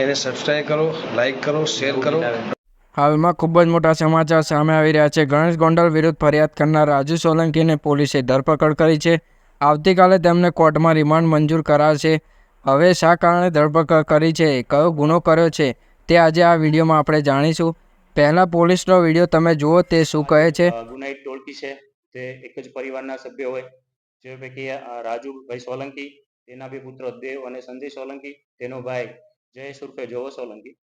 એને સબસ્ક્રાઈબ કરો, લાઈક કરો, શેર કરો। હાલમાં ખૂબ જ મોટા સમાચાર સામે આવી રહ્યા છે। ગણેશ ગોંડલ વિરુદ્ધ ફરિયાદ કરનાર રાજુ સોલંકીને પોલીસે ધરપકડ કરી છે। આવતીકાલે તેમને કોર્ટમાં રિમાન્ડ મંજૂર કરાશે। હવે શા કારણે ધરપકડ કરી છે, કયો ગુનો કર્યો છે, તે આજે આ વિડીયોમાં આપણે જાણીશું। પહેલા પોલીસનો વિડીયો તમે જુઓ, તે શું કહે છે। ગુનાહિત ટોળકી છે તે એક જ પરિવારના સભ્ય હોય, જે પૈકી રાજુભાઈ સોલંકી, તેના બે પુત્રો દેવ અને સંજય સોલંકી, તેનો ભાઈ જયેશ ઉર્ફે જોવો સોલંકી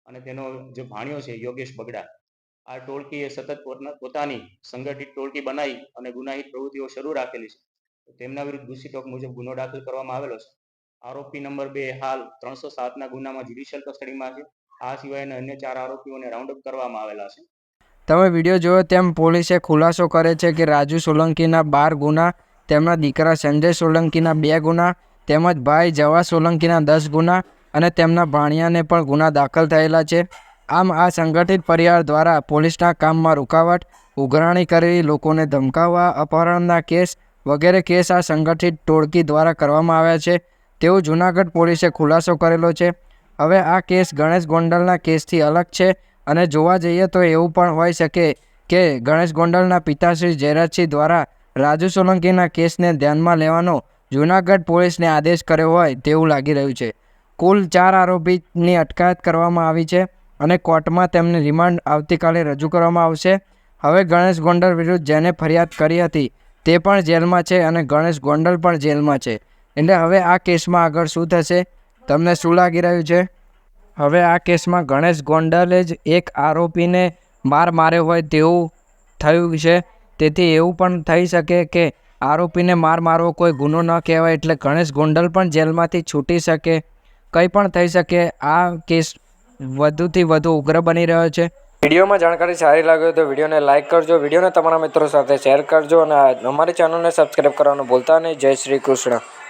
અને તેનો જે ભાણિયો છે યોગેશ બગડા। આ ટોળકીએ સતત પોતાની સંગઠિત ટોળકી બનાવી અને ગુનાહિત પ્રવૃત્તિઓ શરૂ રાખેલી છે। તેમના વિરુદ્ધ ગુસ્સીટોક મુજબ ગુનો દાખલ કરવામાં આવેલો છે। આરોપી નંબર 2 હાલ 307ના ગુનામાં જ્યુડિશિયલ કસ્ટડીમાં છે। આ સિવાયના અન્ય 4 આરોપીઓને રાઉન્ડ અપ કરવામાં આવેલા છે। તમે વિડીયો જોયો તેમ પોલીસે ખુલાસો કરે છે કે રાજુ સોલંકીના 12 ગુના, તેમના દીકરા સંજય સોલંકીના 2 ગુના, તેમજ ભાઈ જવા સોલંકીના 10 ગુના અને તેમના ભાણિયાને પણ ગુના દાખલ થયેલા છે। આમ આ સંગઠિત પરિવાર દ્વારા પોલીસના કામમાં રૂકાવટ, ઉઘરાણી કરવી, લોકોને ધમકાવવા, અપહરણના કેસ વગેરે કેસ આ સંગઠિત ટોળકી દ્વારા કરવામાં આવ્યા છે તેવું જૂનાગઢ પોલીસે ખુલાસો કરેલો છે। હવે આ કેસ ગણેશ ગોંડલના કેસથી અલગ છે અને જોવા જઈએ તો એવું પણ હોઈ શકે કે ગણેશ ગોંડલના પિતાશ્રી જયરાજસિંહ દ્વારા રાજુ સોલંકીના કેસને ધ્યાનમાં લેવાનો જૂનાગઢ પોલીસને આદેશ કર્યો હોય તેવું લાગી રહ્યું છે। કુલ 4 આરોપીની અટકાયત કરવામાં આવી છે અને કોર્ટમાં તેમને રિમાન્ડ આવતીકાલે રજૂ કરવામાં આવશે। હવે ગણેશ ગોંડલ વિરુદ્ધ જેને ફરિયાદ કરી હતી તે પણ જેલમાં છે અને ગણેશ ગોંડલ પણ જેલમાં છે। એટલે હવે આ કેસમાં આગળ શું થશે, તમને શું લાગી રહ્યું છે? હવે આ કેસમાં ગણેશ ગોંડલે જ એક આરોપીને માર્યો હોય તેવું થયું છે। તેથી એવું પણ થઈ શકે કે આરોપીને મારવો કોઈ ગુનો ન કહેવાય, એટલે ગણેશ ગોંડલ પણ જેલમાંથી છૂટી શકે, કંઈ પણ થઈ શકે। આ કેસ વધુથી વધુ ઉગ્ર બની રહ્યો છે। વિડીયોમાં જાણકારી સારી લાગી હોય તો વિડીયોને લાઇક કરજો, વિડીયોને તમારા મિત્રો સાથે શેર કરજો અને અમારી ચેનલને સબસ્ક્રાઈબ કરવાનું ભૂલતા નહીં। જય શ્રી કૃષ્ણ।